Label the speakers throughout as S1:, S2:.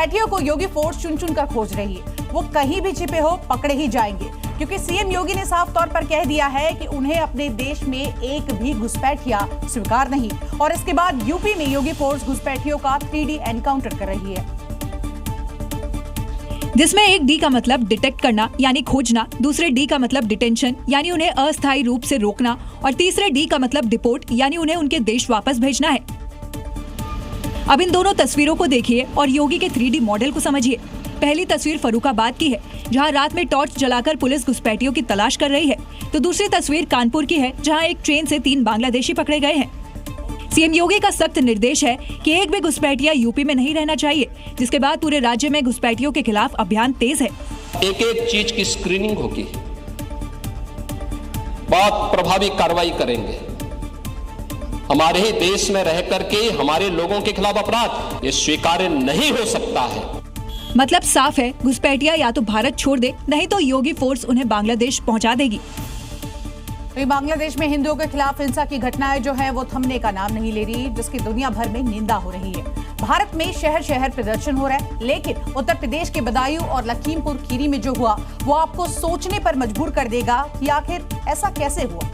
S1: घुसपैठियों को योगी फोर्स चुन चुन कर खोज रही है। वो कहीं भी छिपे हो पकड़े ही जाएंगे, क्योंकि सीएम योगी ने साफ तौर पर कह दिया है कि उन्हें अपने देश में एक भी घुसपैठिया स्वीकार नहीं। और इसके बाद यूपी में योगी फोर्स घुसपैठियों का 3D एनकाउंटर कर रही है,
S2: जिसमें एक डी का मतलब डिटेक्ट करना यानी खोजना, दूसरे डी का मतलब डिटेंशन यानी उन्हें अस्थायी रूप से रोकना और तीसरे डी का मतलब डिपोर्ट यानी उन्हें उनके देश वापस भेजना है। अब इन दोनों तस्वीरों को देखिए और योगी के 3D मॉडल को समझिए। पहली तस्वीर फर्रुखाबाद की है, जहां रात में टॉर्च जलाकर पुलिस घुसपैठियों की तलाश कर रही है, तो दूसरी तस्वीर कानपुर की है, जहां एक ट्रेन से 3 बांग्लादेशी पकड़े गए हैं। सीएम योगी का सख्त निर्देश है कि एक भी घुसपैठिया यूपी में नहीं रहना चाहिए, जिसके बाद पूरे राज्य में घुसपैठियों के खिलाफ अभियान तेज है।
S3: एक एक चीज की स्क्रीनिंग होगी, बहुत प्रभावी कार्रवाई करेंगे। हमारे ही देश में रह करके हमारे लोगों के खिलाफ अपराध ये स्वीकार्य नहीं हो सकता है।
S2: मतलब साफ है, घुसपैठिया या तो भारत छोड़ दे, नहीं तो योगी फोर्स उन्हें बांग्लादेश पहुंचा देगी।
S1: बांग्लादेश में हिंदुओं के खिलाफ हिंसा की घटनाएं जो है वो थमने का नाम नहीं ले रही, जिसकी दुनिया भर में निंदा हो रही है। भारत में शहर शहर प्रदर्शन हो रहा है, लेकिन उत्तर प्रदेश के बदायूं और लखीमपुर खीरी में जो हुआ वो आपको सोचने पर मजबूर कर देगा कि आखिर ऐसा कैसे हुआ।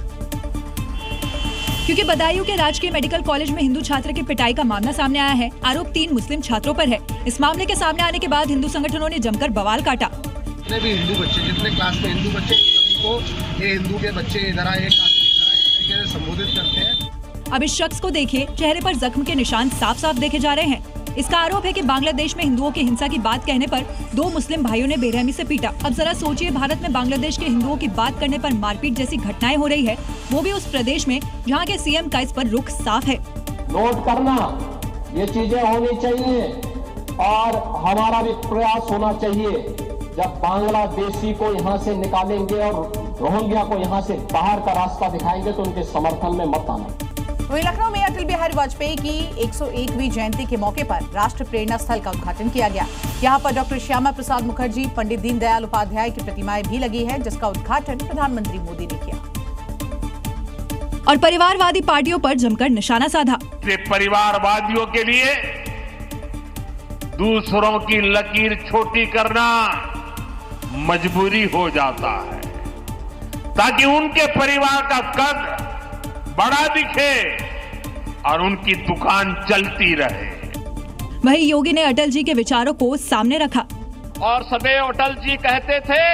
S2: क्योंकि बदायूं के राजकीय मेडिकल कॉलेज में हिंदू छात्र की पिटाई का मामला सामने आया है। आरोप 3 मुस्लिम छात्रों पर है। इस मामले के सामने आने के बाद हिंदू संगठनों ने जमकर बवाल काटा।
S4: जितने भी हिंदू बच्चे, जितने क्लास में हिंदू बच्चे, सभी को ये हिंदू के बच्चे इधर आए, इस तरीके से संबोधित करते हैं।
S2: अब इस शख्स को देखिए, चेहरे पर जख्म के निशान साफ साफ देखे जा रहे हैं। इसका आरोप है कि बांग्लादेश में हिंदुओं की हिंसा की बात कहने पर 2 मुस्लिम भाइयों ने बेरहमी से पीटा। अब जरा सोचिए, भारत में बांग्लादेश के हिंदुओं की बात करने पर मारपीट जैसी घटनाएं हो रही है, वो भी उस प्रदेश में जहां के सीएम का इस पर रुख साफ है।
S3: नोट करना, ये चीजें होनी चाहिए और हमारा भी प्रयास होना चाहिए। जब बांग्लादेशी को यहाँ से निकालेंगे और रोहिंग्या को यहाँ से बाहर का रास्ता दिखाएंगे तो उनके समर्थन में मत आना।
S1: वहीं लखनऊ में अटल बिहारी वाजपेयी की 101वीं जयंती के मौके पर राष्ट्र प्रेरणा स्थल का उद्घाटन किया गया। यहाँ पर डॉक्टर श्यामा प्रसाद मुखर्जी, पंडित दीनदयाल उपाध्याय की प्रतिमाएं भी लगी है, जिसका उद्घाटन प्रधानमंत्री मोदी ने किया।
S2: और परिवारवादी पार्टियों पर जमकर निशाना साधा।
S5: परिवारवादियों के लिए दूसरों की लकीर छोटी करना मजबूरी हो जाता है, ताकि उनके परिवार का कद बड़ा दिखे और उनकी दुकान चलती रहे।
S2: वहीं योगी ने अटल जी के विचारों को सामने रखा।
S6: और सदैव अटल जी कहते थे,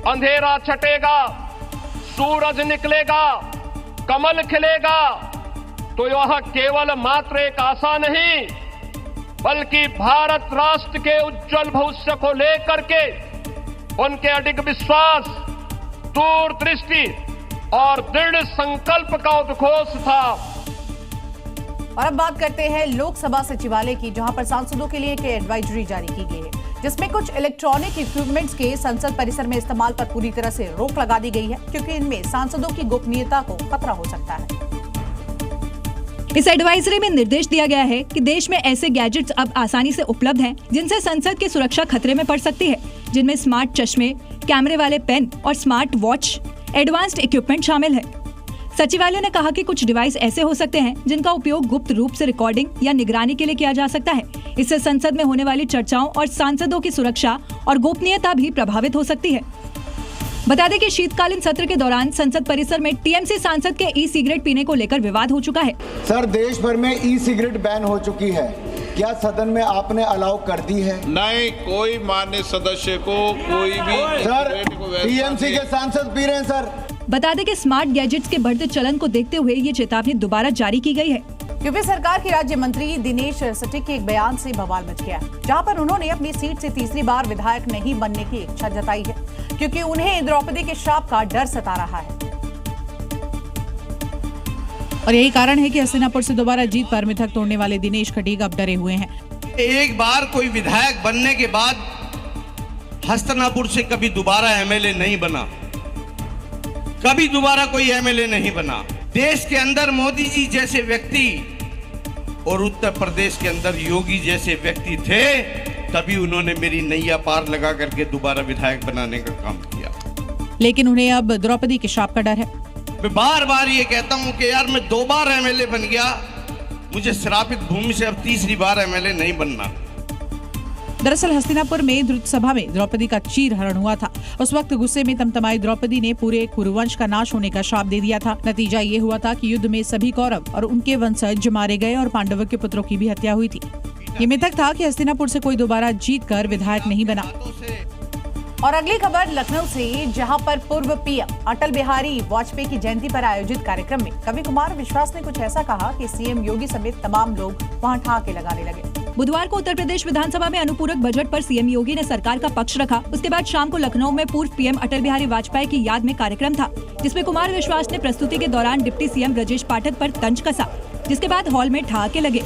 S6: अंधेरा छटेगा, सूरज निकलेगा, कमल खिलेगा, तो यह केवल मात्र एक आशा नहीं, बल्कि भारत राष्ट्र के उज्जवल भविष्य को लेकर के उनके अडिग विश्वास, दूरदृष्टि और दृढ़ संकल्प का उद्घोष था।
S1: और अब बात करते हैं लोकसभा सचिवालय की, जहां पर सांसदों के लिए एक एडवाइजरी जारी की गई है, जिसमें कुछ इलेक्ट्रॉनिक इक्विपमेंट्स के संसद परिसर में इस्तेमाल पर पूरी तरह से रोक लगा दी गई है, क्योंकि इनमें सांसदों की गोपनीयता को खतरा हो सकता है।
S2: इस एडवाइजरी में निर्देश दिया गया है कि देश में ऐसे गैजेट्स अब आसानी से उपलब्ध हैं, जिनसे संसद की सुरक्षा खतरे में पड़ सकती है, जिनमें स्मार्ट चश्मे, कैमरे वाले पेन और स्मार्ट वॉच, एडवांस्ड इक्विपमेंट शामिल है। सचिवालय ने कहा कि कुछ डिवाइस ऐसे हो सकते हैं जिनका उपयोग गुप्त रूप से रिकॉर्डिंग या निगरानी के लिए किया जा सकता है। इससे संसद में होने वाली चर्चाओं और सांसदों की सुरक्षा और गोपनीयता भी प्रभावित हो सकती है। बता दें कि शीतकालीन सत्र के दौरान संसद परिसर में टीएमसी सांसद के ई सिगरेट पीने को लेकर विवाद हो चुका है।
S7: सर, देश भर में ई सिगरेट बैन हो चुकी है, क्या सदन में आपने अलाउ कर दी है?
S8: नहीं, कोई मान्य सदस्य को कोई भी
S7: सर, टीएमसी के सांसद पी रहे हैं सर।
S2: बता दें कि स्मार्ट गैजेट्स के बढ़ते चलन को देखते हुए ये चेतावनी दोबारा जारी की गई है।
S1: यूपी सरकार के राज्य मंत्री दिनेश सटिक के एक बयान से बवाल मच गया, जहां पर उन्होंने अपनी सीट से तीसरी बार विधायक नहीं बनने की इच्छा जताई है, क्योंकि उन्हें द्रौपदी के श्राप का डर सता रहा है।
S9: और यही कारण है कि हस्तिनापुर से दोबारा जीत पर मिथक तोड़ने वाले दिनेश खटीक अब डरे हुए हैं।
S4: एक बार कोई विधायक बनने के बाद हस्तिनापुर से कभी दोबारा एमएलए नहीं बना, कभी दोबारा कोई एमएलए नहीं बना। देश के अंदर मोदी जी जैसे व्यक्ति और उत्तर प्रदेश के अंदर योगी जैसे व्यक्ति थे, तभी उन्होंने मेरी नैया पार लगा करके दोबारा विधायक बनाने का काम किया।
S9: लेकिन उन्हें अब द्रौपदी के श्राप का डर है।
S4: मैं बार बार ये कहता हूं कि यार मैं 2 बार एमएलए बन गया, मुझे श्रापित भूमि से अब तीसरी बार एमएलए नहीं बनना।
S9: दरअसल हस्तिनापुर में द्रुत सभा में द्रौपदी का चीरहरण हुआ था। उस वक्त गुस्से में तमतमाई द्रौपदी ने पूरे कुरुवंश का नाश होने का श्राप दे दिया था। नतीजा ये हुआ था कि युद्ध में सभी कौरव और उनके वंशज मारे गए और पांडवों के पुत्रों की भी हत्या हुई थी। ये मिथक था कि हस्तिनापुर से कोई दोबारा जीतकर विधायक नहीं बना।
S1: और अगली खबर लखनऊ से, जहां पर पूर्व पीएम अटल बिहारी वाजपेयी की जयंती पर आयोजित कार्यक्रम में कवि कुमार विश्वास ने कुछ ऐसा कहा कि सीएम योगी समेत तमाम लोग वहां ठहाके लगाने लगे।
S2: बुधवार को उत्तर प्रदेश विधानसभा में अनुपूरक बजट पर सीएम योगी ने सरकार का पक्ष रखा। उसके बाद शाम को लखनऊ में पूर्व पीएम अटल बिहारी वाजपेयी की याद में कार्यक्रम था, जिसमें कुमार विश्वास ने प्रस्तुति के दौरान डिप्टी सीएम ब्रजेश पाठक पर तंज कसा, जिसके बाद हॉल में ठहाके लगे।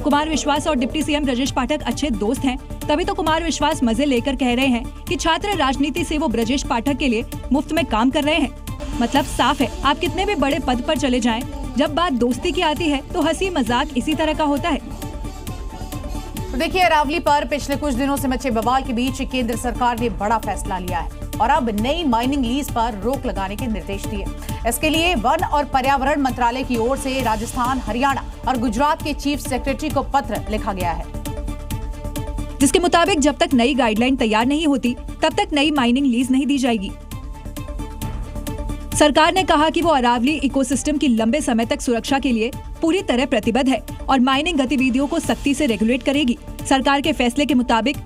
S2: कुमार विश्वास और डिप्टी सीएम ब्रजेश पाठक अच्छे दोस्त हैं, तभी तो कुमार विश्वास मजे लेकर कह रहे हैं कि छात्र राजनीति से वो ब्रजेश पाठक के लिए मुफ्त में काम कर रहे हैं। मतलब साफ है, आप कितने भी बड़े पद पर चले जाएं, जब बात दोस्ती की आती है तो हंसी मजाक इसी तरह का होता है।
S1: तो देखिए, अरावली पर पिछले कुछ दिनों से मचे बवाल के बीच केंद्र सरकार ने बड़ा फैसला लिया है और अब नई माइनिंग लीज पर रोक लगाने के निर्देश दिए। इसके लिए वन और पर्यावरण मंत्रालय की ओर से राजस्थान, हरियाणा और गुजरात के चीफ सेक्रेटरी को पत्र लिखा गया है,
S2: जिसके मुताबिक जब तक नई गाइडलाइन तैयार नहीं होती तब तक नई माइनिंग लीज नहीं दी जाएगी। सरकार ने कहा कि वो अरावली इकोसिस्टम की लंबे समय तक सुरक्षा के लिए पूरी तरह प्रतिबद्ध है और माइनिंग गतिविधियों को सख्ती से रेगुलेट करेगी। सरकार के फैसले के मुताबिक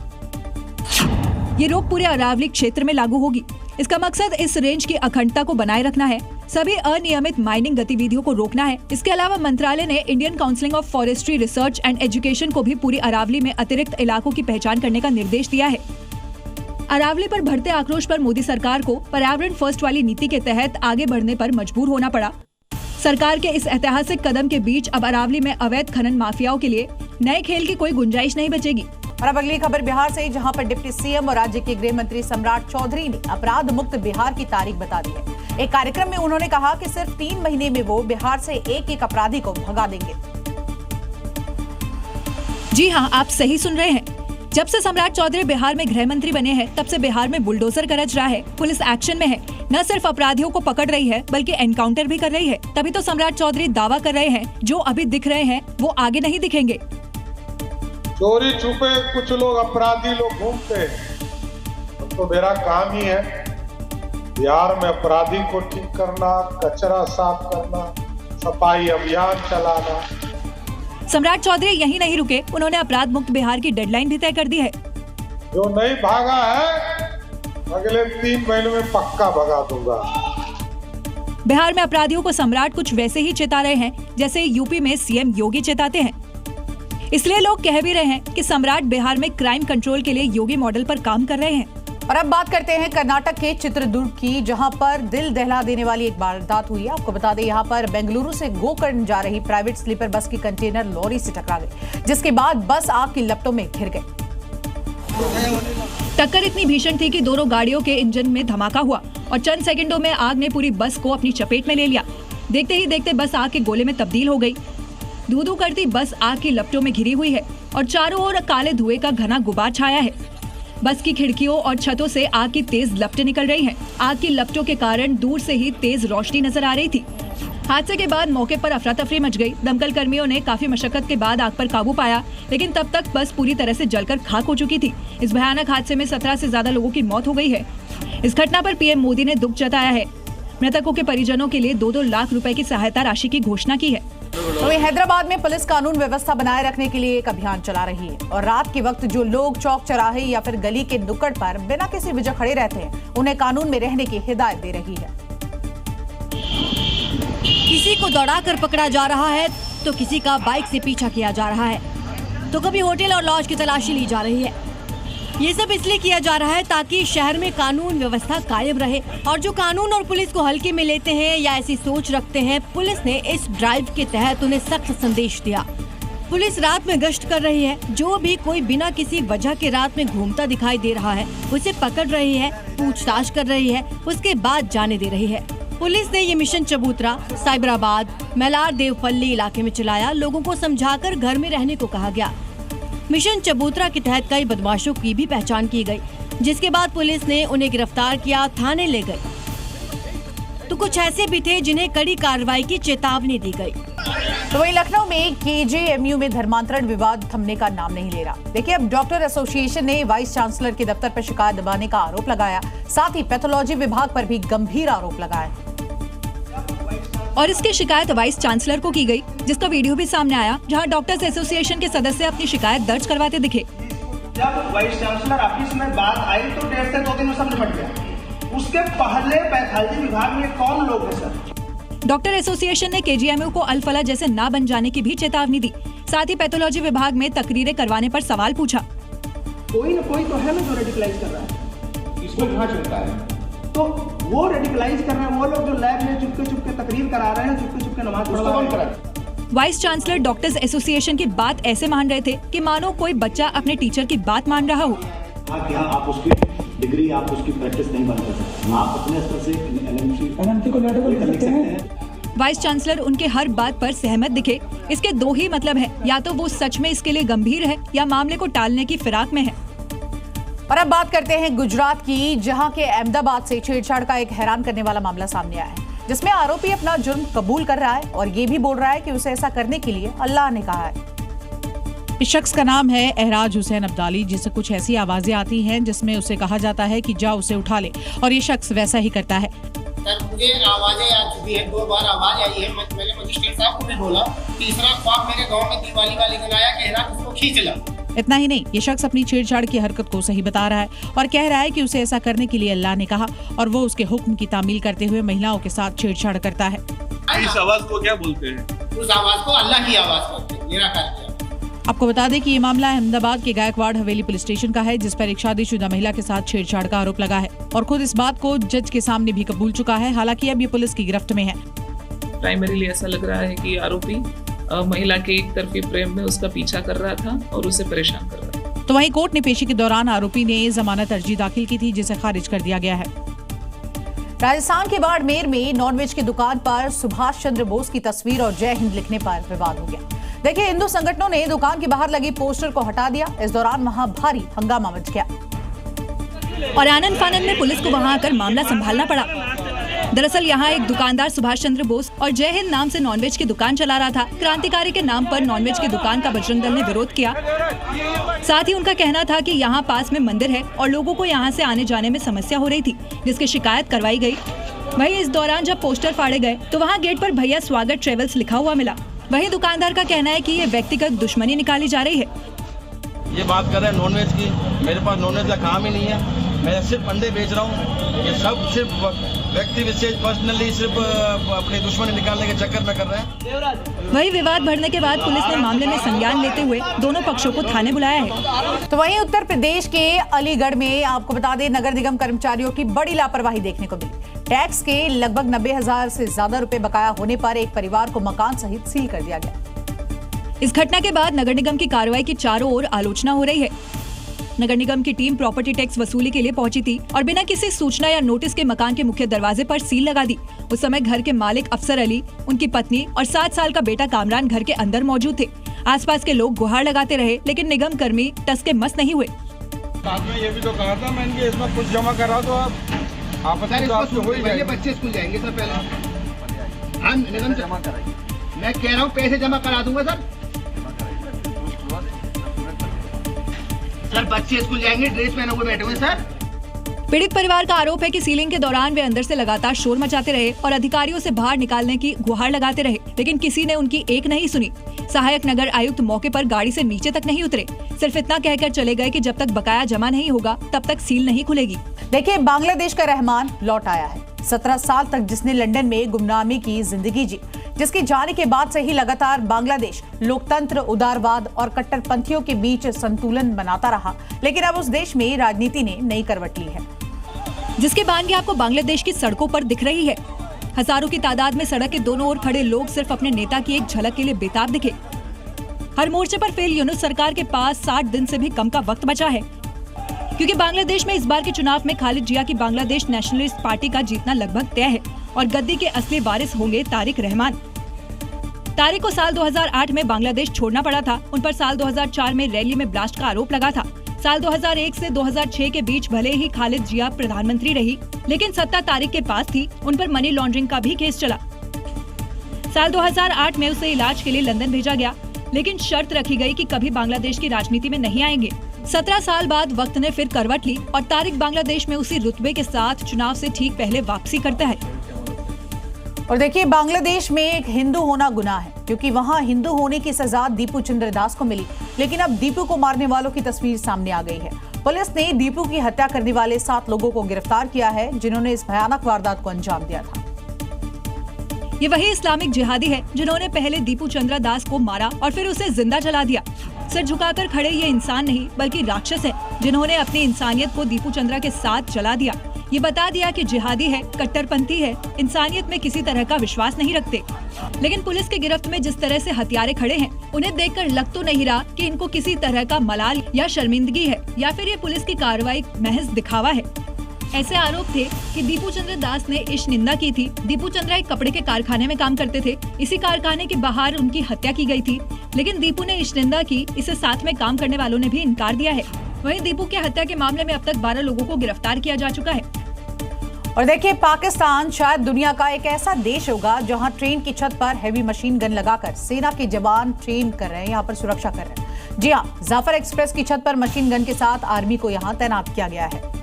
S2: ये रोक पूरे अरावली क्षेत्र में लागू होगी। इसका मकसद इस रेंज की अखंडता को बनाए रखना है, सभी अनियमित माइनिंग गतिविधियों को रोकना है। इसके अलावा मंत्रालय ने Indian council of forestry research and education को भी पूरी अरावली में अतिरिक्त इलाकों की पहचान करने का निर्देश दिया है। अरावली पर बढ़ते आक्रोश पर मोदी सरकार को पर्यावरण फर्स्ट वाली नीति के तहत आगे बढ़ने पर मजबूर होना पड़ा। सरकार के इस ऐतिहासिक कदम के बीच अब अरावली में अवैध खनन माफियाओं के लिए नए खेल की कोई गुंजाइश नहीं बचेगी।
S1: और अब अगली खबर बिहार से, जहां पर डिप्टी सीएम और राज्य के गृह मंत्री सम्राट चौधरी ने अपराध मुक्त बिहार की तारीख बता दी है। एक कार्यक्रम में उन्होंने कहा कि सिर्फ 3 महीने में वो बिहार से एक अपराधी को भगा देंगे।
S2: जी हाँ, आप सही सुन रहे हैं। जब से सम्राट चौधरी बिहार में गृह मंत्री बने हैं, तब से बिहार में बुलडोजर गरज रहा है। पुलिस एक्शन में है, न सिर्फ अपराधियों को पकड़ रही है बल्कि एनकाउंटर भी कर रही है। तभी तो सम्राट चौधरी दावा कर रहे हैं, जो अभी दिख रहे हैं वो आगे नहीं दिखेंगे।
S8: चोरी छुपे कुछ लोग अपराधी लोग घूमते हैं, तो मेरा काम ही है बिहार में अपराधी को ठीक करना, कचरा साफ करना, सफाई अभियान चलाना।
S2: सम्राट चौधरी यही नहीं रुके, उन्होंने अपराध मुक्त बिहार की डेडलाइन भी तय कर दी है।
S8: जो नहीं भागा है अगले 3 महीनों में पक्का भगा दूंगा।
S2: बिहार में अपराधियों को सम्राट कुछ वैसे ही चेता रहे हैं जैसे यूपी में सीएम योगी चेताते हैं। इसलिए लोग कह भी रहे हैं कि सम्राट बिहार में क्राइम कंट्रोल के लिए योगी मॉडल पर काम कर रहे हैं।
S1: और अब बात करते हैं कर्नाटक के चित्रदुर्ग की, जहां पर दिल दहला देने वाली एक वारदात हुई है। आपको बता दें, यहां पर बेंगलुरु से गोकर्ण जा रही प्राइवेट स्लीपर बस की कंटेनर लॉरी से टकरा गई, जिसके बाद बस आग की लपटों में घिर गई।
S2: टक्कर इतनी भीषण थी कि दोनों गाड़ियों के इंजन में धमाका हुआ और चंद सेकंडों में आग ने पूरी बस को अपनी चपेट में ले लिया। देखते ही देखते बस आग के गोले में तब्दील हो गई। धू-धू करती बस आग की लपटों में घिरी हुई है और चारों ओर काले धुएं का घना गुबार छाया है। बस की खिड़कियों और छतों से आग की तेज लपटें निकल रही हैं। आग की लपटों के कारण दूर से ही तेज रोशनी नजर आ रही थी। हादसे के बाद मौके पर अफरा तफरी मच गई। दमकल कर्मियों ने काफी मशक्कत के बाद आग पर काबू पाया, लेकिन तब तक बस पूरी तरह से जलकर खाक हो चुकी थी। इस भयानक हादसे में 17 से ज्यादा लोगों की मौत हो गई है। इस घटना पर पीएम मोदी ने दुख जताया है। मृतकों के परिजनों के लिए 2-2 लाख रुपए की सहायता राशि की घोषणा की है।
S1: तो हैदराबाद में पुलिस कानून व्यवस्था बनाए रखने के लिए एक अभियान चला रही है और रात के वक्त जो लोग चौक चौराहे या फिर गली के नुक्कड़ पर बिना किसी वजह खड़े रहते हैं, उन्हें कानून में रहने की हिदायत दे रही है।
S10: किसी को दौड़ाकर पकड़ा जा रहा है तो किसी का बाइक से पीछा किया जा रहा है, तो कभी होटल और लॉज की तलाशी ली जा रही है। ये सब इसलिए किया जा रहा है ताकि शहर में कानून व्यवस्था कायम रहे। और जो कानून और पुलिस को हल्के में लेते हैं या ऐसी सोच रखते हैं, पुलिस ने इस ड्राइव के तहत उन्हें सख्त संदेश दिया। पुलिस रात में गश्त कर रही है। जो भी कोई बिना किसी वजह के रात में घूमता दिखाई दे रहा है, उसे पकड़ रही है, पूछताछ कर रही है, उसके बाद जाने दे रही है। पुलिस ने ये मिशन चबूतरा, साइबराबाद, मेलार देवपल्ली इलाके में चलाया। लोगों को समझाकर घर में रहने को कहा गया। मिशन चबूतरा के तहत कई बदमाशों की भी पहचान की गई, जिसके बाद पुलिस ने उन्हें गिरफ्तार किया, थाने ले गए। तो कुछ ऐसे भी थे जिन्हें कड़ी कार्रवाई की चेतावनी दी गई।
S1: तो वहीं लखनऊ में केजेएमयू में धर्मांतरण विवाद थमने का नाम नहीं ले रहा। देखिए, अब डॉक्टर एसोसिएशन ने वाइस चांसलर के दफ्तर पर शिकायत दबाने का आरोप लगाया, साथ ही पैथोलॉजी विभाग पर भी गंभीर आरोप लगाया।
S2: और इसकी शिकायत वाइस चांसलर को की गई, जिसका वीडियो भी सामने आया, जहां डॉक्टर्स एसोसिएशन के सदस्य अपनी शिकायत दर्ज करवाते दिखे।
S11: जब वाइस चांसलर ऑफिस में बात आई तो 1.5 से 2 दिन में सब निपट गया। उसके पहले पैथोलॉजी विभाग में कौन लोग हैं सर?
S2: डॉक्टर एसोसिएशन ने केजीएमयू को अलफला जैसे ना बन जाने की भी चेतावनी दी। साथ ही पैथोलॉजी विभाग में तकरीरें करवाने पर सवाल पूछा।
S11: कोई न कोई तो है ना जो रेडिकलाइज कर रहा है, इसको कहाँ चुनता है? तो वो रेडिकलाइज कर रहे हैं वो लोग जो लैब में चुपके तकरीर करा रहे हैं, चुपके नमाज पढ़वा रहे हैं।
S2: वाइस चांसलर डॉक्टर्स एसोसिएशन की बात ऐसे मान रहे थे कि मानो कोई बच्चा अपने टीचर की बात मान रहा हो।
S12: क्या आप उसकी डिग्री, आप उसकी प्रैक्टिस नहीं बन सकते, आप अपने स्तर से एनएमसी को लेटर लिख सकते हैं।
S2: वाइस चांसलर उनके हर बात पर सहमत दिखे। इसके दो ही मतलब है, या तो वो सच में इसके लिए गंभीर है या मामले को टालने की फिराक में है।
S1: और अब बात करते हैं गुजरात की, जहां के अहमदाबाद से छेड़छाड़ का एक हैरान करने वाला मामला सामने आया है, जिसमें आरोपी अपना जुर्म कबूल कर रहा है और ये भी बोल रहा है कि उसे ऐसा करने के लिए अल्लाह ने कहा है।
S9: इस शख्स का नाम है एहराज हुसैन अब्दाली, जिसे कुछ ऐसी आवाजें आती हैं जिसमें उसे कहा जाता है कि जा उसे उठा ले, और ये शख्स वैसा ही करता है।
S13: सर, मुझे आवाजें आ चुकी है, 2 बार आवाज आई है। मैंने मजिस्ट्रेट साहब को भी बोला। तीसरा ख्वाब मेरे गांव में दिवाली वाली दिन आया कि एहराज उसको खींच ला।
S9: इतना ही नहीं, ये शख्स अपनी छेड़छाड़ की हरकत को सही बता रहा है और कह रहा है कि उसे ऐसा करने के लिए अल्लाह ने कहा, और वो उसके हुक्म की तामील करते हुए महिलाओं के साथ छेड़छाड़ करता है।
S5: इस आवाज को क्या बोलते हैं?
S13: उस आवाज को अल्लाह की आवाज बोलते हैं, निराकार की।
S9: आपको बता दें कि ये मामला अहमदाबाद के गायकवाड़ हवेली पुलिस स्टेशन का है, जिस पर एक शादीशुदा महिला के साथ छेड़छाड़ का आरोप लगा है और खुद इस बात को जज के सामने भी कबूल चुका है। हालांकि अब ये पुलिस की गिरफ्त में है।
S14: प्राइमरीली ऐसा लग रहा है कि आरोपी महिला के एक तरफी प्रेम में उसका पीछा कर रहा था और उसे परेशान कर रहा था।
S9: तो वहीं कोर्ट ने पेशी के दौरान आरोपी ने जमानत अर्जी दाखिल की थी, जिसे खारिज कर दिया गया है।
S1: राजस्थान के बाड़मेर में नॉनवेज की दुकान पर सुभाष चंद्र बोस की तस्वीर और जय हिंद लिखने पर विवाद हो गया। देखिए, हिंदू संगठनों ने दुकान के बाहर लगी पोस्टर को हटा दिया। इस दौरान वहां भारी हंगामा मच गया
S2: और आनंद फानंद में पुलिस को वहां आकर मामला संभालना पड़ा। दरअसल यहाँ एक दुकानदार सुभाष चंद्र बोस और जय हिंद नाम से नॉनवेज की दुकान चला रहा था। क्रांतिकारी के नाम पर नॉनवेज की दुकान का बजरंग दल ने विरोध किया। साथ ही उनका कहना था कि यहाँ पास में मंदिर है और लोगों को यहाँ से आने जाने में समस्या हो रही थी, जिसकी शिकायत करवाई गई। वहीं इस दौरान जब पोस्टर फाड़े गए तो वहाँ गेट पर भैया स्वागत ट्रेवल्स लिखा हुआ मिला। वहीं दुकानदार का कहना है कि ये व्यक्तिगत दुश्मनी निकाली जा रही है।
S15: ये बात कर रहे हैं नॉनवेज की, मेरे पास नॉनवेज का काम ही नहीं है, मैं सिर्फ अंडे बेच रहा हूँ। ये सब सिर्फ व्यक्ति विशेष पर्सनली सिर्फ अपनी दुश्मनी निकालने के चक्कर में कर रहे हैं।
S2: वही विवाद बढ़ने के बाद पुलिस ने मामले में संज्ञान लेते हुए दोनों पक्षों को थाने बुलाया है।
S1: तो वहीं उत्तर प्रदेश के अलीगढ़ में आपको बता दें, नगर निगम कर्मचारियों की बड़ी लापरवाही देखने को मिली। टैक्स के लगभग 90,000 से ज्यादा रुपए बकाया होने पर एक परिवार को मकान सहित सील कर दिया गया।
S2: इस घटना के बाद नगर निगम की कार्रवाई की चारों ओर आलोचना हो रही है। नगर निगम की टीम प्रॉपर्टी टैक्स वसूली के लिए पहुंची थी और बिना किसी सूचना या नोटिस के मकान के मुख्य दरवाजे पर सील लगा दी। उस समय घर के मालिक अफसर अली, उनकी पत्नी और 7 साल का बेटा कामरान घर के अंदर मौजूद थे। आसपास के लोग गुहार लगाते रहे, लेकिन निगम कर्मी टस के मस नहीं हुए।
S16: ये भी तो कहा था मैंने, इसमें कुछ जमा करा तो आप
S13: बच्चे स्कूल जाएंगे सर। पहले हाँ निगम जमा कराइए, मैं कह रहा हूँ पैसे जमा करा दूंगा सर, बच्चे स्कूल जाएंगे, ड्रेस पहने हुए बैठे हुए सर।
S2: पीड़ित परिवार का आरोप है कि सीलिंग के दौरान वे अंदर से लगातार शोर मचाते रहे और अधिकारियों से बाहर निकालने की गुहार लगाते रहे, लेकिन किसी ने उनकी एक नहीं सुनी। सहायक नगर आयुक्त मौके पर गाड़ी से नीचे तक नहीं उतरे, सिर्फ इतना कहकर चले गए कि जब तक बकाया जमा नहीं होगा तब तक सील नहीं खुलेगी।
S1: देखिए, बांग्लादेश का रहमान लौट आया है। 17 साल तक जिसने लंदन में गुमनामी की जिंदगी जी, जिसके जाने के बाद से ही लगातार बांग्लादेश लोकतंत्र, उदारवाद और कट्टरपंथियों के बीच संतुलन बनाता रहा, लेकिन अब उस देश में राजनीति ने नई करवट ली है,
S2: जिसके बानगी आपको बांग्लादेश की सड़कों पर दिख रही है। हजारों की तादाद में सड़क के दोनों ओर खड़े लोग सिर्फ अपने नेता की एक झलक के लिए बेताब दिखे। हर मोर्चे पर फेल यूनुस सरकार के पास 60 दिन से भी कम का वक्त बचा है, क्योंकि बांग्लादेश में इस बार के चुनाव में खालिद जिया की बांग्लादेश नेशनलिस्ट पार्टी का जीतना लगभग तय है और गद्दी के असली वारिस होंगे तारिक रहमान। तारिक को साल 2008 में बांग्लादेश छोड़ना पड़ा था। उन पर साल 2004 में रैली में ब्लास्ट का आरोप लगा था। साल 2001 से 2006 के बीच भले ही खालिद जिया प्रधानमंत्री रही, लेकिन सत्ता तारिक के पास थी। उन पर मनी लॉन्ड्रिंग का भी केस चला। साल 2008 में उसे इलाज के लिए लंदन भेजा गया, लेकिन शर्त रखी गई कि कभी बांग्लादेश की राजनीति में नहीं आएंगे। 17 साल बाद वक्त ने फिर करवट ली और तारिक बांग्लादेश में उसी रुतबे के साथ चुनाव से ठीक पहले वापसी करता है।
S1: और देखिए, बांग्लादेश में एक हिंदू होना गुनाह है, क्योंकि वहां हिंदू होने की सजा दीपू चंद्र दास को मिली। लेकिन अब दीपू को मारने वालों की तस्वीर सामने आ गई है। पुलिस ने दीपू की हत्या करने वाले 7 लोगों को गिरफ्तार किया है, जिन्होंने इस भयानक वारदात को अंजाम दिया था।
S2: ये वही इस्लामिक जिहादी है जिन्होंने पहले दीपू चंद्र दास को मारा और फिर उसे जिंदा जला दिया। सिर झुकाकर खड़े ये इंसान नहीं बल्कि राक्षस है, जिन्होंने अपनी इंसानियत को दीपू चंद्र के साथ जला दिया। ये बता दिया कि जिहादी है, कट्टरपंथी है, इंसानियत में किसी तरह का विश्वास नहीं रखते। लेकिन पुलिस की गिरफ्त में जिस तरह से हथियारे खड़े हैं, उन्हें देखकर लग तो नहीं रहा कि इनको किसी तरह का मलाल या शर्मिंदगी है, या फिर ये पुलिस की कार्रवाई महज दिखावा है। ऐसे आरोप थे कि दीपू चंद्र दास ने इश निंदा की थी। दीपू चंद्र एक कपड़े के कारखाने में काम करते थे। इसी कारखाने के बाहर उनकी हत्या की गई थी, लेकिन दीपू ने इश निंदा की। इसे साथ में काम करने वालों ने भी इनकार दिया है। वहीं दीपू की हत्या के मामले में अब तक 12 लोगों को गिरफ्तार किया जा चुका है।
S1: और देखिए, पाकिस्तान शायद दुनिया का एक ऐसा देश होगा जहां ट्रेन की छत पर हैवी मशीन गन लगाकर सेना के जवान ट्रेन कर रहे हैं, यहाँ पर सुरक्षा कर रहे हैं। जी हाँ, जाफर एक्सप्रेस की छत पर मशीन गन के साथ आर्मी को यहाँ तैनात किया गया है।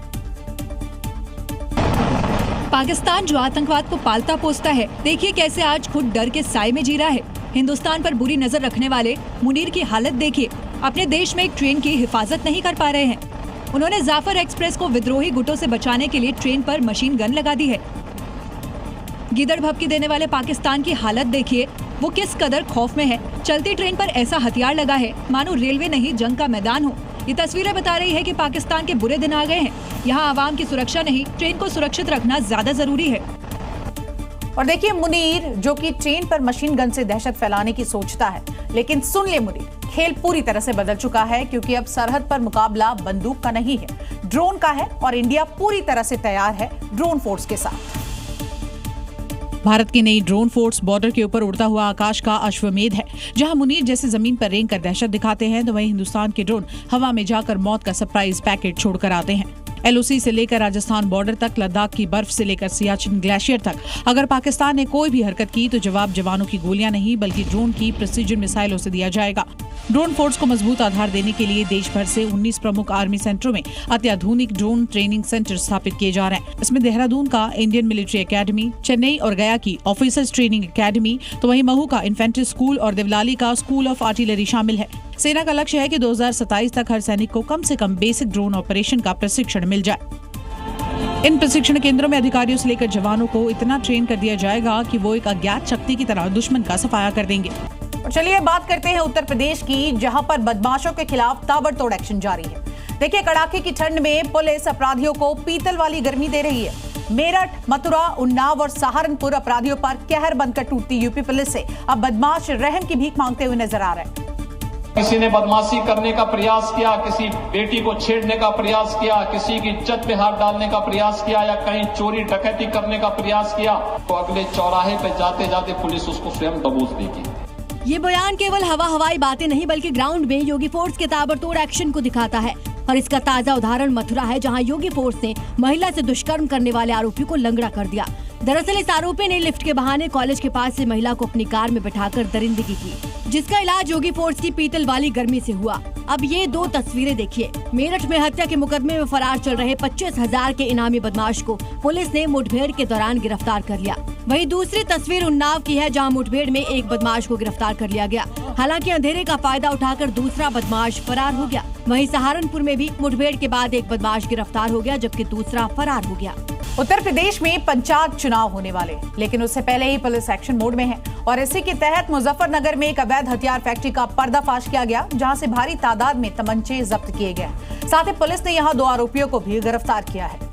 S2: पाकिस्तान जो आतंकवाद को पालता पोसता है, देखिए कैसे आज खुद डर के साए में जी रहा है। हिंदुस्तान पर बुरी नजर रखने वाले मुनीर की हालत देखिए। अपने देश में एक ट्रेन की हिफाजत नहीं कर पा रहे हैं। उन्होंने जाफर एक्सप्रेस को विद्रोही गुटों से बचाने के लिए ट्रेन पर मशीन गन लगा दी है। गिदड़ भभकी देने वाले पाकिस्तान की हालत देखिए, वो किस कदर खौफ में है। चलती ट्रेन पर ऐसा हथियार लगा है मानो रेलवे नहीं जंग का मैदान हो। ये तस्वीरें बता रही है कि पाकिस्तान के बुरे दिन आ गए हैं। यहाँ आवाम की सुरक्षा नहीं, ट्रेन को सुरक्षित रखना ज्यादा जरूरी है।
S1: और देखिए, मुनीर जो कि ट्रेन पर मशीन गन से दहशत फैलाने की सोचता है, लेकिन सुन ले मुनीर, खेल पूरी तरह से बदल चुका है, क्योंकि अब सरहद पर मुकाबला बंदूक का नहीं है, ड्रोन का है। और इंडिया पूरी तरह से तैयार है ड्रोन फोर्स के साथ।
S9: भारत की नई ड्रोन फोर्स बॉर्डर के ऊपर उड़ता हुआ आकाश का अश्वमेध है। जहां मुनीर जैसे जमीन पर रेंग कर दहशत दिखाते हैं, तो वहीं हिंदुस्तान के ड्रोन हवा में जाकर मौत का सरप्राइज पैकेट छोड़कर आते हैं। एलओसी से लेकर राजस्थान बॉर्डर तक, लद्दाख की बर्फ से लेकर सियाचिन ग्लेशियर तक, अगर पाकिस्तान ने कोई भी हरकत की तो जवाब जवानों की गोलियां नहीं बल्कि ड्रोन की प्रिसीजन मिसाइलों से दिया जाएगा। ड्रोन फोर्स को मजबूत आधार देने के लिए देश भर से 19 प्रमुख आर्मी सेंटरों में अत्याधुनिक ड्रोन ट्रेनिंग सेंटर स्थापित किए जा रहे हैं। इसमें देहरादून का इंडियन मिलिट्री एकेडमी, चेन्नई और गया की ऑफिसर्स ट्रेनिंग एकेडमी, तो वहीं महू का इन्फेंट्री स्कूल और देवलाली का स्कूल ऑफ आर्टिलरी शामिल है। सेना का लक्ष्य है कि 2027 तक हर सैनिक को कम से कम बेसिक ड्रोन ऑपरेशन का प्रशिक्षण मिल जाए। इन प्रशिक्षण केंद्रों में अधिकारियों से लेकर जवानों को इतना ट्रेन कर दिया जाएगा कि वो एक अज्ञात शक्ति की तरह दुश्मन का सफाया कर देंगे।
S1: और चलिए बात करते हैं उत्तर प्रदेश की, जहां पर बदमाशों के खिलाफ ताबड़तोड़ एक्शन जारी है। देखिए, कड़ाके की ठंड में पुलिस अपराधियों को पीतल वाली गर्मी दे रही है। मेरठ, मथुरा, उन्नाव और सहारनपुर अपराधियों पर कहर बनकर टूटती यूपी पुलिस से अब बदमाश रहम की भीख मांगते हुए नजर आ रहे हैं।
S3: किसी ने बदमाशी करने का प्रयास किया, किसी बेटी को छेड़ने का प्रयास किया, किसी की इज्जत पे हाथ डालने का प्रयास किया या कहीं चोरी डकैती करने का प्रयास किया, तो अगले चौराहे पे जाते जाते पुलिस उसको स्वयं दबोच देगी।
S10: ये बयान केवल हवाई बातें नहीं बल्कि ग्राउंड में योगी फोर्स के ताबड़तोड़ एक्शन को दिखाता है। और इसका ताजा उदाहरण मथुरा है, जहां योगी फोर्स ने महिला से दुष्कर्म करने वाले आरोपी को लंगड़ा कर दिया। दरअसल इस आरोपी ने लिफ्ट के बहाने कॉलेज के पास से महिला को अपनी कार में बिठाकर दरिंदगी की, जिसका इलाज योगी फोर्स की पीतल वाली गर्मी से हुआ। अब ये 2 तस्वीरें देखिए। मेरठ में हत्या के मुकदमे में फरार चल रहे 25,000 के इनामी बदमाश को पुलिस ने मुठभेड़ के दौरान गिरफ्तार कर लिया। वहीं दूसरी तस्वीर उन्नाव की है, जहां मुठभेड़ में एक बदमाश को गिरफ्तार कर लिया गया। हालांकि अंधेरे का फायदा उठाकर दूसरा बदमाश फरार हो गया। वहीं सहारनपुर में भी मुठभेड़ के बाद एक बदमाश गिरफ्तार हो गया, जबकि दूसरा फरार हो गया।
S1: उत्तर प्रदेश में पंचायत चुनाव होने वाले, लेकिन उससे पहले ही पुलिस एक्शन मोड में है। और इसी के तहत मुजफ्फरनगर में एक अवैध हथियार फैक्ट्री का पर्दाफाश किया गया, जहां से भारी तादाद में तमंचे जब्त किए गए। साथ ही पुलिस ने यहां 2 आरोपियों को भी गिरफ्तार किया है।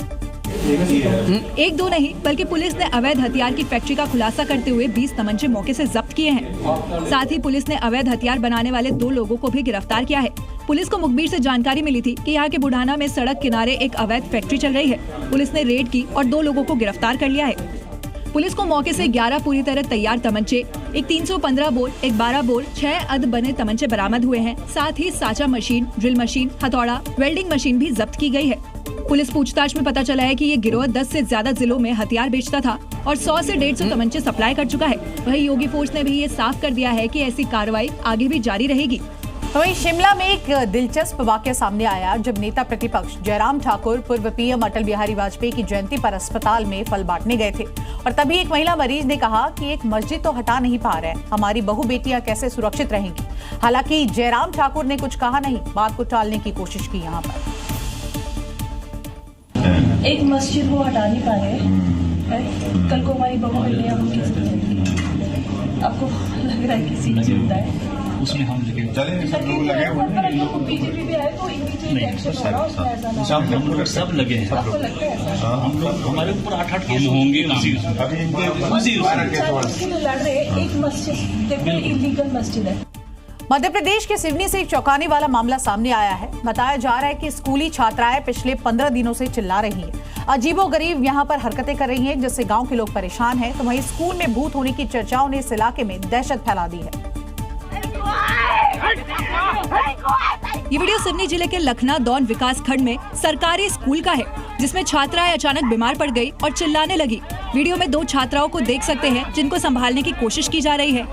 S2: 1-2 नहीं बल्कि पुलिस ने अवैध हथियार की फैक्ट्री का खुलासा करते हुए 20 तमंचे मौके से जब्त किए हैं। साथ ही पुलिस ने अवैध हथियार बनाने वाले 2 लोगों को भी गिरफ्तार किया है। पुलिस को मुखबिर से जानकारी मिली थी कि यहाँ के बुढ़ाना में सड़क किनारे एक अवैध फैक्ट्री चल रही है। पुलिस ने रेड की और 2 लोगों को गिरफ्तार कर लिया है। पुलिस को मौके से 11 पूरी तरह तैयार तमंचे, एक 315 बोर, एक 12 बोर, 6 अध बने तमंचे बरामद हुए हैं। साथ ही साचा मशीन, ड्रिल मशीन, हथौड़ा, वेल्डिंग मशीन भी जब्त की गई है। पुलिस पूछताछ में पता चला है कि ये गिरोह 10 से ज्यादा जिलों में हथियार बेचता था और 100 से 150 तमंचे सप्लाई कर चुका है। वहीं योगी फोर्स ने भी ये साफ कर दिया है कि ऐसी कार्रवाई आगे भी जारी रहेगी।
S1: तो वहीं शिमला में एक दिलचस्प वाकया सामने आया जब नेता प्रतिपक्ष जयराम ठाकुर पूर्व पीएम अटल बिहारी वाजपेयी की जयंती पर अस्पताल में फल बांटने गए थे और तभी एक महिला मरीज ने कहा कि एक मस्जिद तो हटा नहीं पा रहे, हमारी बहू बेटियां कैसे सुरक्षित रहेंगी। हालांकि जयराम ठाकुर ने कुछ कहा नहीं, बात को टालने की कोशिश की। यहाँ पर
S17: एक मस्जिद वो हटा नहीं पा रहे, कल को हमारी बहू बेटियां हम कैसे रहेंगी। आपको लग रहा है किसी चिंता है
S18: उसमें हम चले सब लोग लगे हुए
S17: बीजेपी भी आए तो
S18: सब लगे हैं। हम लोग हमारे ऊपर 8 केस होंगे
S17: लड़ रहे। एक मस्जिद इलीगल मस्जिद है।
S1: मध्य प्रदेश के सिवनी से एक चौंकाने वाला मामला सामने आया है। बताया जा रहा है कि स्कूली छात्राएं पिछले 15 दिनों से चिल्ला रही हैं, अजीबोगरीब यहां पर हरकतें कर रही हैं, जिससे गांव के लोग परेशान हैं। तो वहीं स्कूल में भूत होने की चर्चाओं ने इस इलाके में दहशत फैला दी है।
S2: ये वीडियो सिवनी जिले के लखना दौन विकास खंड में सरकारी स्कूल का है, जिसमें छात्राएं अचानक बीमार पड़ गई और चिल्लाने लगी। वीडियो में 2 छात्राओं को देख सकते हैं जिनको संभालने की कोशिश की जा रही है।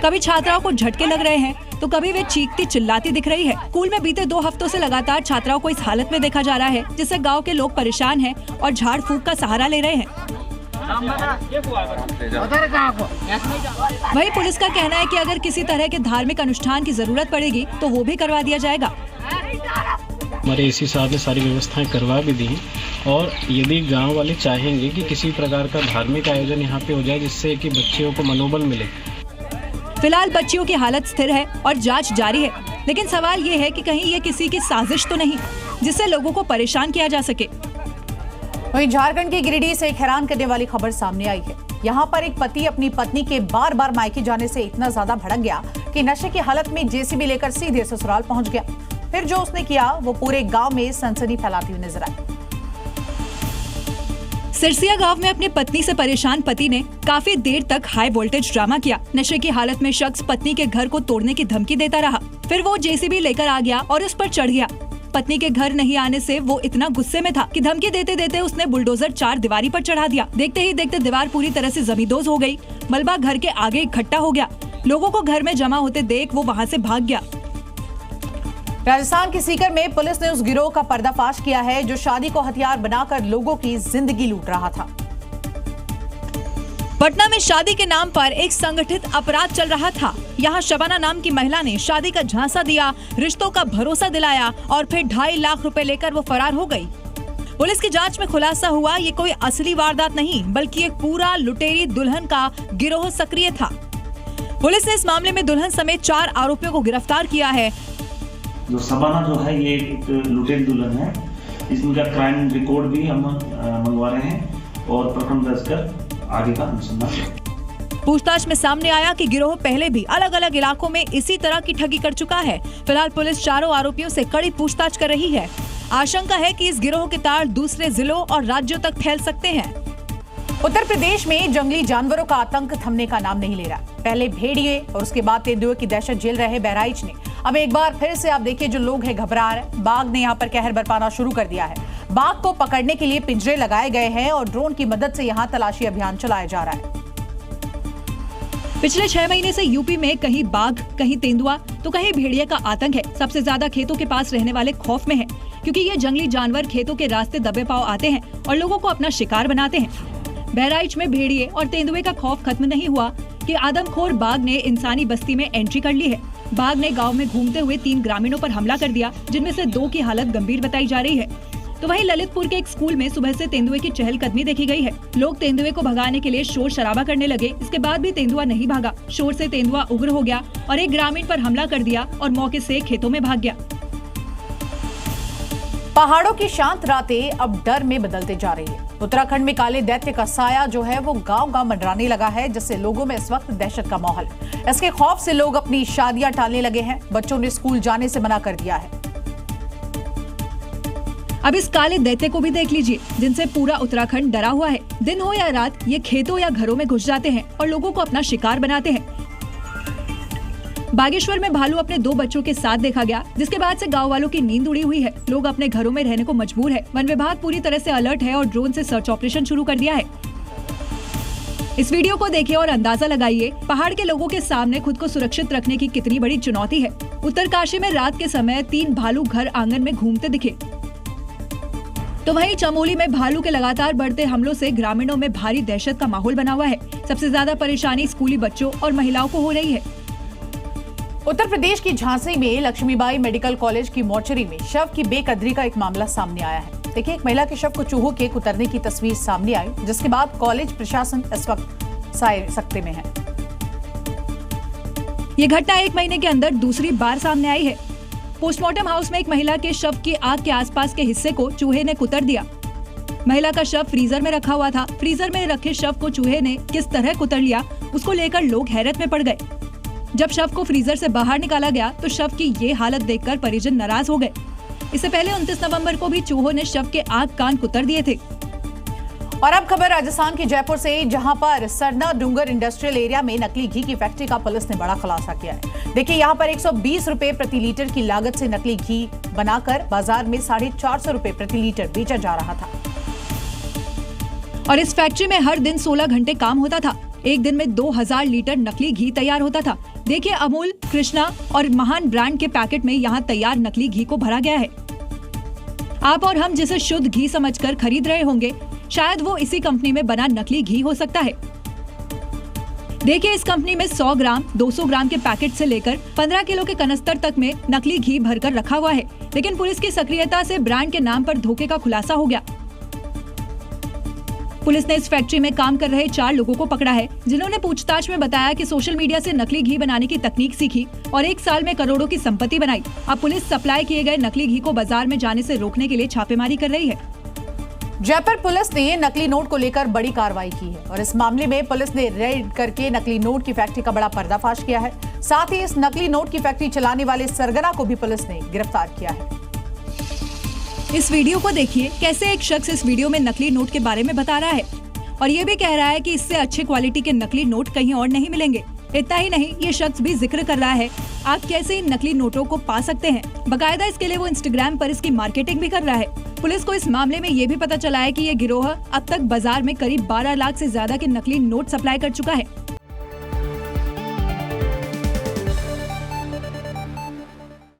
S2: कभी छात्राओं को झटके लग रहे हैं तो कभी वे चीखती चिल्लाती दिख रही है। स्कूल में बीते 2 हफ्तों से लगातार छात्राओं को इस हालत में देखा जा रहा है, जिससे गांव के लोग परेशान हैं और झाड़ फूंक का सहारा ले रहे हैं। वहीं पुलिस का कहना है कि अगर किसी तरह के धार्मिक अनुष्ठान की जरूरत पड़ेगी तो वो भी करवा दिया जाएगा।
S19: हमारे एसी साहब ने सारी व्यवस्थाएं करवा भी दी और यदि गांव वाले चाहेंगे कि किसी प्रकार का धार्मिक आयोजन यहाँ पे हो जाए जिससे कि बच्चियों को मनोबल मिले।
S2: फिलहाल बच्चियों की हालत स्थिर है और जांच जारी है, लेकिन सवाल ये है कि कहीं ये किसी की साजिश तो नहीं जिससे लोगों को परेशान किया जा सके।
S1: वहीं झारखंड के गिरिडीह से एक हैरान करने वाली खबर सामने आई है। यहाँ पर एक पति अपनी पत्नी के बार बार मायके जाने से इतना ज्यादा भड़क गया कि नशे की हालत में जेसीबी लेकर सीधे ससुराल पहुंच गया। फिर जो उसने किया वो पूरे गांव में सनसनी फैलाती हुई नजर आई।
S2: सिरसिया गांव में अपनी पत्नी से परेशान पति ने काफी देर तक हाई वोल्टेज ड्रामा किया। नशे की हालत में शख्स पत्नी के घर को तोड़ने की धमकी देता रहा। फिर वो जेसीबी लेकर आ गया और उस पर चढ़ गया। पत्नी के घर नहीं आने से वो इतना गुस्से में था कि धमकी देते देते उसने बुलडोजर 4 दीवारी पर चढ़ा दिया। देखते ही देखते दीवार पूरी तरह से जमींदोज हो गई। मलबा घर के आगे इकट्ठा हो गया। लोगों को घर में जमा होते देख वो वहां से भाग गया।
S1: राजस्थान के सीकर में पुलिस ने उस गिरोह का पर्दाफाश किया है जो शादी को हथियार बनाकर लोगों की जिंदगी लूट रहा था।
S2: पटना में शादी के नाम पर एक संगठित अपराध चल रहा था। यहाँ शबाना नाम की महिला ने शादी का झांसा दिया, रिश्तों का भरोसा दिलाया और फिर 2.5 लाख रुपए लेकर वो फरार हो गई। पुलिस की जांच में खुलासा हुआ ये कोई असली वारदात नहीं बल्कि एक पूरा लुटेरी दुल्हन का गिरोह सक्रिय था। पुलिस ने इस मामले में दुल्हन समेत 4 आरोपियों को गिरफ्तार किया है।
S12: जो शबाना जो है ये एक लुटेरी दुल्हन है। इसका क्राइम रिकॉर्ड भी हम मंगवा रहे हैं और प्रकरण दर्ज कर आगे का अनुसंधान।
S2: पूछताछ में सामने आया कि गिरोह पहले भी अलग अलग इलाकों में इसी तरह की ठगी कर चुका है। फिलहाल पुलिस चारों आरोपियों से कड़ी पूछताछ कर रही है। आशंका है कि इस गिरोह के तार दूसरे जिलों और राज्यों तक फैल सकते हैं।
S1: उत्तर प्रदेश में जंगली जानवरों का आतंक थमने का नाम नहीं ले रहा। पहले भेड़िए और उसके बाद तेंदुए की दहशत झेल रहे बहराइच ने अब एक बार फिर से आप देखिए जो लोग हैं घबरा रहे। बाघ ने यहाँ पर कहर बरपाना शुरू कर दिया है। बाघ को पकड़ने के लिए पिंजरे लगाए गए हैं और ड्रोन की मदद से यहाँ तलाशी अभियान चलाया जा रहा है।
S2: पिछले 6 महीने से यूपी में कहीं बाघ, कहीं तेंदुआ तो कहीं भेड़िए का आतंक है। सबसे ज्यादा खेतों के पास रहने वाले खौफ में हैं, क्योंकि ये जंगली जानवर खेतों के रास्ते दबे पांव आते हैं और लोगों को अपना शिकार बनाते हैं। बहराइच में भेड़िए और तेंदुए का खौफ खत्म नहीं हुआ कि आदमखोर बाघ ने इंसानी बस्ती में एंट्री कर ली है। बाघ ने गांव में घूमते हुए 3 ग्रामीणों पर हमला कर दिया, जिनमें से 2 की हालत गंभीर बताई जा रही है। तो वहीं ललितपुर के एक स्कूल में सुबह से तेंदुए की चहलकदमी देखी गई है। लोग तेंदुए को भगाने के लिए शोर शराबा करने लगे। इसके बाद भी तेंदुआ नहीं भागा। शोर से तेंदुआ उग्र हो गया और एक ग्रामीण पर हमला कर दिया और मौके से खेतों में भाग गया।
S1: पहाड़ों की शांत रातें अब डर में बदलते जा रही है। उत्तराखंड में काले दैत्य का साया जो है वो गांव-गांव मंडराने लगा है, जिससे लोगों में इस वक्त दहशत का माहौल है। इसके खौफ से लोग अपनी शादियां टालने लगे हैं। बच्चों ने स्कूल जाने से मना कर दिया है।
S2: अब इस काले दैत्य को भी देख लीजिए, जिनसे पूरा उत्तराखंड डरा हुआ है। दिन हो या रात ये खेतों या घरों में घुस जाते हैं और लोगों को अपना शिकार बनाते हैं। बागेश्वर में भालू अपने 2 बच्चों के साथ देखा गया, जिसके बाद से गांव वालों की नींद उड़ी हुई है। लोग अपने घरों में रहने को मजबूर है। वन विभाग पूरी तरह से अलर्ट है और ड्रोन से सर्च ऑपरेशन शुरू कर दिया है। इस वीडियो को देखिए और अंदाजा लगाइए पहाड़ के लोगों के सामने खुद को सुरक्षित रखने की कितनी बड़ी चुनौती है। उत्तरकाशी में रात के समय 3 भालू घर आंगन में घूमते दिखे। तो वहीं चमोली में भालू के लगातार बढ़ते हमलों से ग्रामीणों में भारी दहशत का माहौल बना हुआ है। सबसे ज्यादा परेशानी स्कूली बच्चों और महिलाओं को हो रही है।
S1: उत्तर प्रदेश की झांसी में लक्ष्मीबाई मेडिकल कॉलेज की मोर्चरी में शव की बेकदरी का एक मामला सामने आया है। देखिए, एक महिला के शव को चूहों के कुतरने की तस्वीर सामने आई, जिसके बाद कॉलेज प्रशासन इस वक्त सकते में है।
S2: ये घटना 1 महीने के अंदर दूसरी बार सामने आई है। पोस्टमार्टम हाउस में एक महिला के शव की आग के आसपास के हिस्से को चूहे ने कुतर दिया। महिला का शव फ्रीजर में रखा हुआ था। फ्रीजर में रखे शव को चूहे ने किस तरह कुतर लिया, उसको लेकर लोग हैरत में पड़ गए। जब शव को फ्रीजर से बाहर निकाला गया तो शव की ये हालत देखकर परिजन नाराज हो गए। इससे पहले 29 नवंबर को भी चूहों ने शव के आंख कान कुतर दिए थे।
S1: और अब खबर राजस्थान के जयपुर से, जहां पर सरना डूंगर इंडस्ट्रियल एरिया में नकली घी की फैक्ट्री का पुलिस ने बड़ा खुलासा किया है। देखिए, यहां पर 120 रुपए प्रति लीटर की लागत से नकली घी बनाकर बाजार में 450 रुपए प्रति लीटर बेचा जा रहा था।
S2: और इस फैक्ट्री में हर दिन 16 घंटे काम होता था। एक दिन में 2000 लीटर नकली घी तैयार होता था। देखिए, अमूल, कृष्णा और महान ब्रांड के पैकेट में यहाँ तैयार नकली घी को भरा गया है। आप और हम जिसे शुद्ध घी समझकर खरीद रहे होंगे, शायद वो इसी कंपनी में बना नकली घी हो सकता है। देखिए, इस कंपनी में 100 ग्राम, 200 ग्राम के पैकेट से लेकर 15 किलो के कनस्तर तक में नकली घी भरकर रखा हुआ है। लेकिन पुलिस की सक्रियता से ब्रांड के नाम पर धोखे का खुलासा हो गया। पुलिस ने इस फैक्ट्री में काम कर रहे 4 लोगों को पकड़ा है, जिन्होंने पूछताछ में बताया कि सोशल मीडिया से नकली घी बनाने की तकनीक सीखी और 1 साल में करोड़ों की संपत्ति बनाई। अब पुलिस सप्लाई किए गए नकली घी को बाजार में जाने से रोकने के लिए छापेमारी कर रही है।
S1: जयपुर पुलिस ने नकली नोट को लेकर बड़ी कार्रवाई की है और इस मामले में पुलिस ने रेड करके नकली नोट की फैक्ट्री का बड़ा पर्दाफाश किया है। साथ ही इस नकली नोट की फैक्ट्री चलाने वाले सरगना को भी पुलिस ने गिरफ्तार किया है।
S2: इस वीडियो को देखिए, कैसे एक शख्स इस वीडियो में नकली नोट के बारे में बता रहा है और ये भी कह रहा है कि इससे अच्छे क्वालिटी के नकली नोट कहीं और नहीं मिलेंगे। इतना ही नहीं, ये शख्स भी जिक्र कर रहा है आप कैसे इन नकली नोटों को पा सकते हैं। बकायदा इसके लिए वो इंस्टाग्राम पर इसकी मार्केटिंग भी कर रहा है। पुलिस को इस मामले में ये भी पता चला है कि ये गिरोह अब तक बाजार में करीब 12 लाख से ज्यादा के नकली नोट सप्लाई कर चुका है।